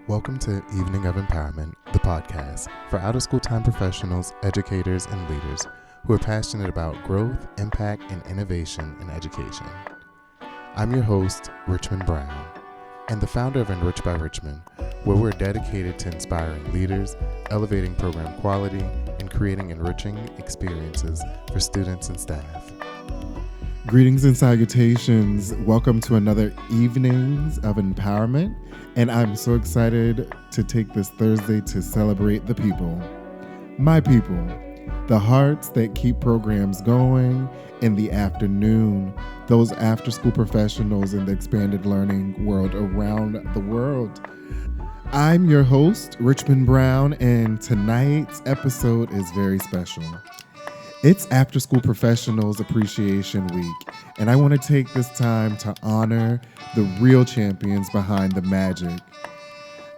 Welcome to Evening of Empowerment, the podcast for out-of-school time professionals, educators, and leaders who are passionate about growth, impact, and innovation in education. I'm your host, Richmond Brown, and the founder of Enrich by Richmond, where we're dedicated to inspiring leaders, elevating program quality, and creating enriching experiences for students and staff. Greetings and salutations. Welcome to another Evenings of Empowerment. And I'm so excited to take this Thursday to celebrate the people. My people, the hearts that keep programs going in the afternoon, those after-school professionals in the expanded learning world around the world. I'm your host, Richmond Brown, and tonight's episode is very special. It's Afterschool Professionals Appreciation Week, and I want to take this time to honor the real champions behind the magic.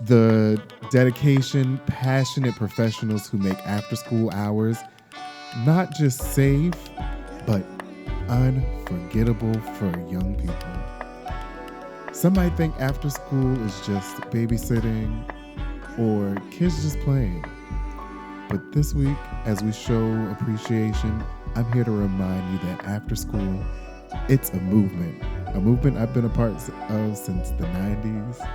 The dedication, passionate professionals who make after-school hours not just safe, but unforgettable for young people. Some might think after school is just babysitting or kids just playing. But this week, as we show appreciation, I'm here to remind you that after school, it's a movement I've been a part of since the 90s.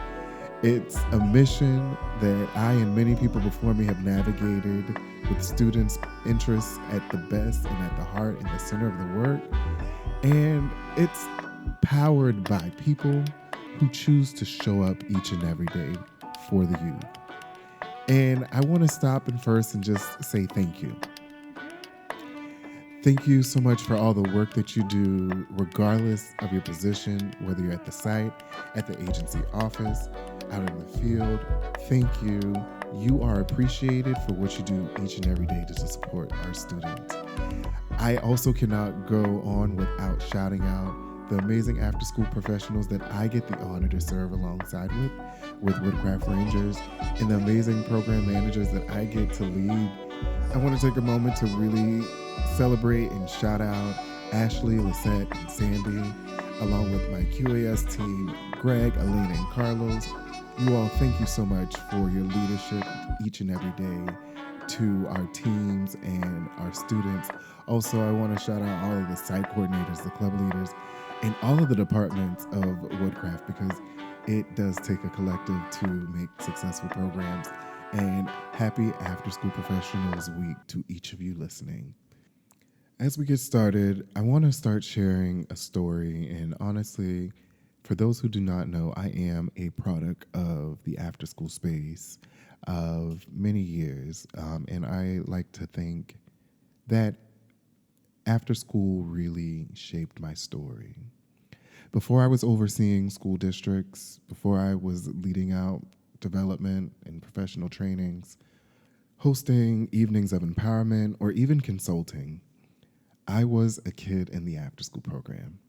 It's a mission that I and many people before me have navigated with students' interests at the best and at the heart and the center of the work. And it's powered by people who choose to show up each and every day for the youth. And I want to stop and first and just say thank you. Thank you so much for all the work that you do, regardless of your position, whether you're at the site, at the agency office, out in the field. Thank you. You are appreciated for what you do each and every day to support our students. I also cannot go on without shouting out the amazing after-school professionals that I get the honor to serve alongside with Woodcraft Rangers, and the amazing program managers that I get to lead. I want to take a moment to really celebrate and shout out Ashley, Lisette, and Sandy, along with my QAS team, Greg, Elena, and Carlos. You all, thank you so much for your leadership each and every day to our teams and our students. Also, I want to shout out all of the site coordinators, the club leaders, and all of the departments of Woodcraft, because it does take a collective to make successful programs. And happy After School Professionals Week to each of you listening. As we get started, I want to start sharing a story. And honestly, for those who do not know, I am a product of the after school space of many years. And I like to think that after school really shaped my story. Before I was overseeing school districts, before I was leading out development and professional trainings, hosting evenings of empowerment, or even consulting, I was a kid in the after-school program.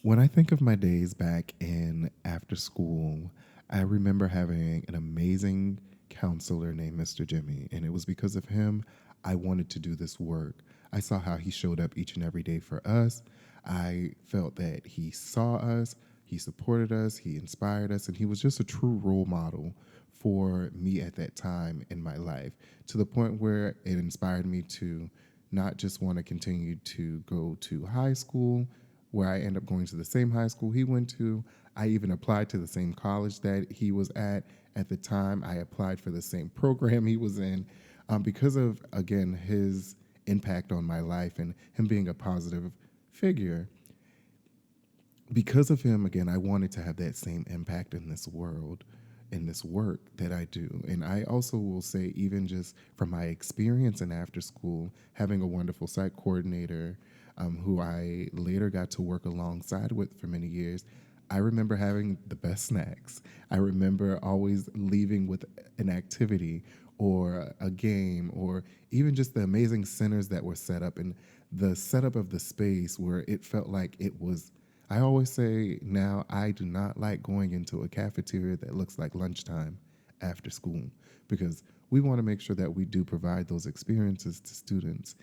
When I think of my days back in after school, I remember having an amazing counselor named Mr. Jimmy, and it was because of him I wanted to do this work. I saw how he showed up each and every day for us. I felt that he saw us, he supported us, he inspired us, and he was just a true role model for me at that time in my life, to the point where it inspired me to not just want to continue to go to high school, where I ended up going to the same high school he went to. I even applied to the same college that he was at the time. I applied for the same program he was in because of, again, his impact on my life and him being a positive figure. Because of him, again, I wanted to have that same impact in this world, in this work that I do. And I also will say, even just from my experience in after school, having a wonderful site coordinator who I later got to work alongside with for many years, I remember having the best snacks. I remember always leaving with an activity or a game, or even just the amazing centers that were set up and the setup of the space where it felt like it was. I always say now, I do not like going into a cafeteria that looks like lunchtime after school, because we want to make sure that we do provide those experiences to students.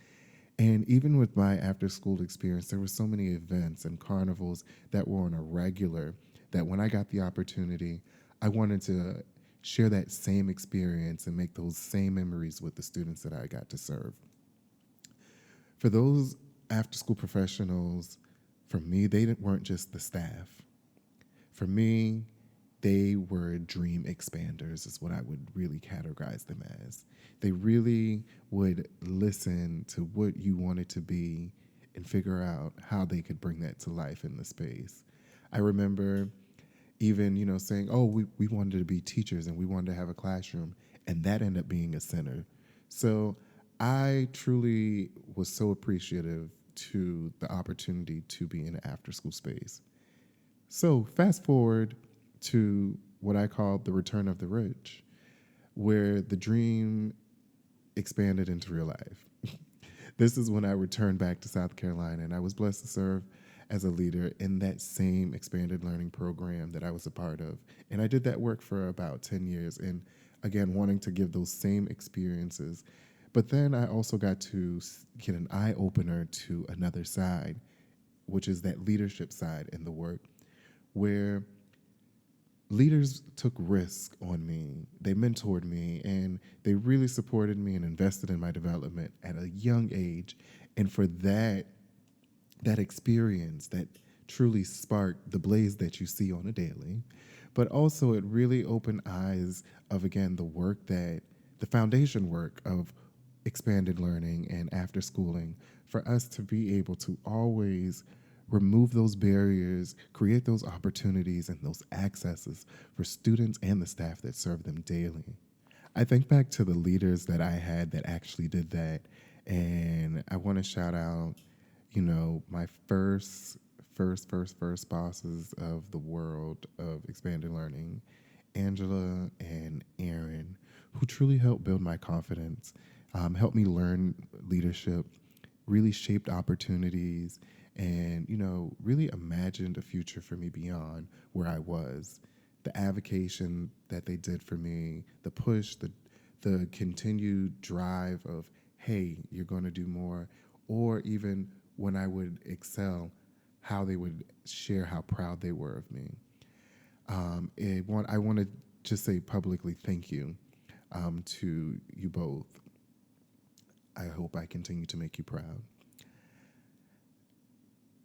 And even with my after school experience, there were so many events and carnivals that were on a regular, that when I got the opportunity, I wanted to share that same experience and make those same memories with the students that I got to serve. For those after school professionals, for me, they weren't just the staff. For me, they were dream expanders, is what I would really categorize them as. They really would listen to what you wanted to be and figure out how they could bring that to life in the space. I remember even, saying, oh, we wanted to be teachers and we wanted to have a classroom, and that ended up being a center. So I truly was so appreciative to the opportunity to be in an after school space. So fast forward to what I call the return of the rich, where the dream expanded into real life. This is when I returned back to South Carolina, and I was blessed to serve as a leader in that same expanded learning program that I was a part of. And I did that work for about 10 years, and again, wanting to give those same experiences. But then I also got to get an eye opener to another side, which is that leadership side in the work, where leaders took risk on me. They mentored me and they really supported me and invested in my development at a young age. And for that experience that truly sparked the blaze that you see on a daily, but also it really opened eyes of again the foundation work of expanded learning and after schooling for us to be able to always remove those barriers, create those opportunities and those accesses for students and the staff that serve them daily. I think back to the leaders that I had that actually did that, and I want to shout out, my first bosses of the world of expanded learning, Angela and Aaron, who truly helped build my confidence, helped me learn leadership, really shaped opportunities, and really imagined a future for me beyond where I was. The avocation that they did for me, the push, the continued drive of, hey, you're going to do more, or even when I would excel, how they would share how proud they were of me. I want to just say publicly thank you to you both. I hope I continue to make you proud.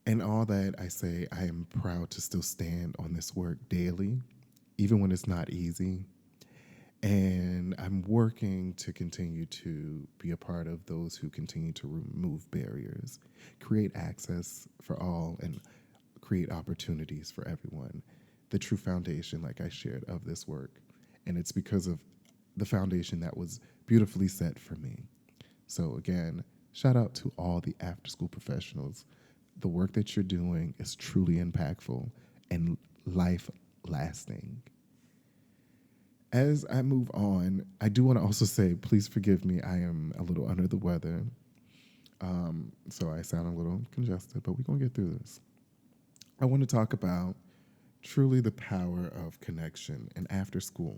And all that I say, I am proud to still stand on this work daily, even when it's not easy. And I'm working to continue to be a part of those who continue to remove barriers, create access for all, and create opportunities for everyone. The true foundation, like I shared, of this work. And it's because of the foundation that was beautifully set for me. So, again, shout out to all the after school professionals. The work that you're doing is truly impactful and life lasting. As I move on, I do want to also say, please forgive me. I am a little under the weather. So I sound a little congested, but we're going to get through this. I want to talk about truly the power of connection and after school.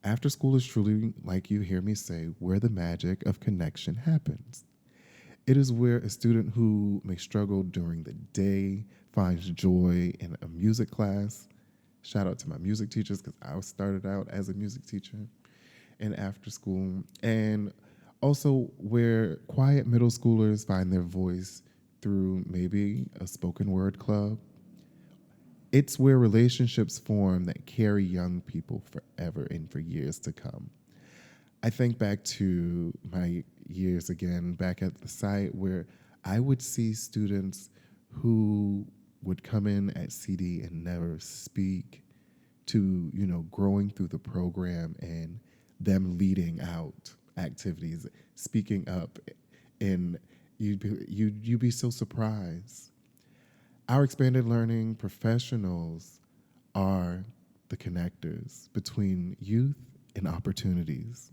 After school is truly, like you hear me say, where the magic of connection happens. It is where a student who may struggle during the day finds joy in a music class. Shout out to my music teachers because I started out as a music teacher in after school. And also where quiet middle schoolers find their voice through maybe a spoken word club. It's where relationships form that carry young people forever and for years to come. I think back to my years again back at the site where I would see students who would come in at CD and never speak to, growing through the program and them leading out activities, speaking up, and you'd be so surprised. Our expanded learning professionals are the connectors between youth and opportunities,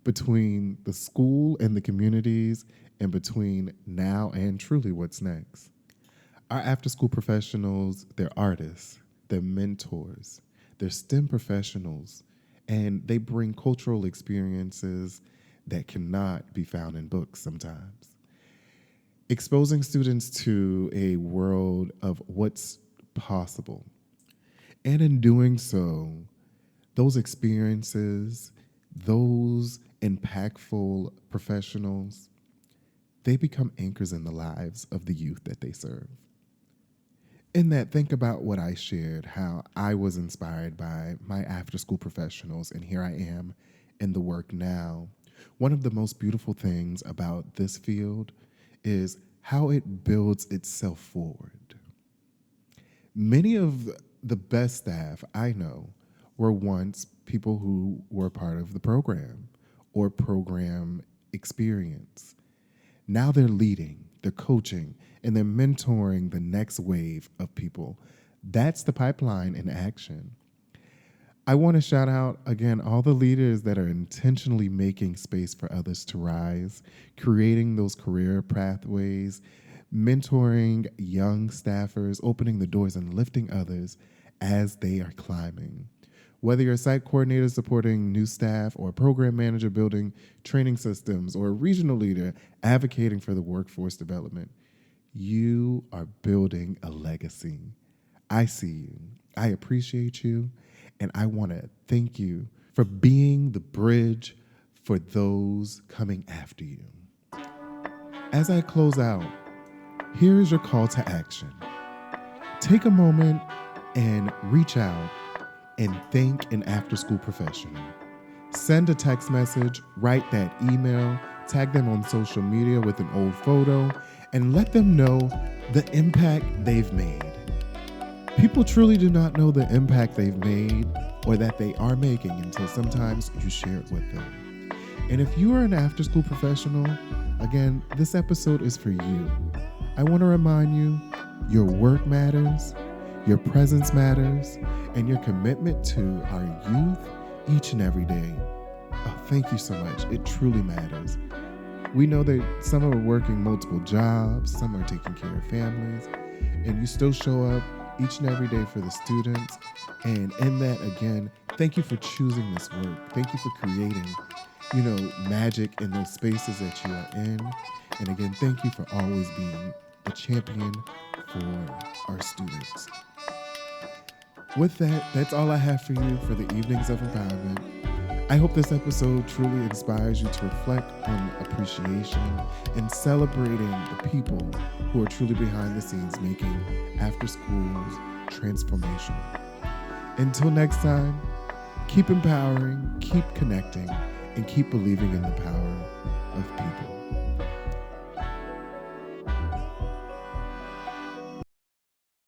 between the school and the communities, and between now and truly what's next. Our after school professionals, they're artists, they're mentors, they're STEM professionals, and they bring cultural experiences that cannot be found in books sometimes. Exposing students to a world of what's possible. And in doing so, those experiences, those impactful professionals, they become anchors in the lives of the youth that they serve. In that, think about what I shared, how I was inspired by my after-school professionals, and here I am in the work now. One of the most beautiful things about this field is how it builds itself forward. Many of the best staff I know were once people who were part of the program or program experience. Now they're leading, they're coaching, and they're mentoring the next wave of people. That's the pipeline in action. I want to shout out again all the leaders that are intentionally making space for others to rise, creating those career pathways, mentoring young staffers, opening the doors and lifting others as they are climbing. Whether you're a site coordinator supporting new staff, or a program manager building training systems, or a regional leader advocating for the workforce development, you are building a legacy. I see you. I appreciate you. And I want to thank you for being the bridge for those coming after you. As I close out, here is your call to action. Take a moment and reach out and thank an after-school professional. Send a text message, write that email, tag them on social media with an old photo, and let them know the impact they've made. People truly do not know the impact they've made or that they are making until sometimes you share it with them. And if you are an after-school professional, again, this episode is for you. I want to remind you, your work matters, your presence matters, and your commitment to our youth each and every day. Oh, thank you so much. It truly matters. We know that some are working multiple jobs, some are taking care of families, and you still show up each and every day for the students. And in that, again, thank you for choosing this work. Thank you for creating, magic in those spaces that you are in. And again, thank you for always being a champion for our students. With that, that's all I have for you for the Evenings of Empowerment. I hope this episode truly inspires you to reflect on appreciation and celebrating the people who are truly behind the scenes making after schools transformational. Until next time, keep empowering, keep connecting, and keep believing in the power of people.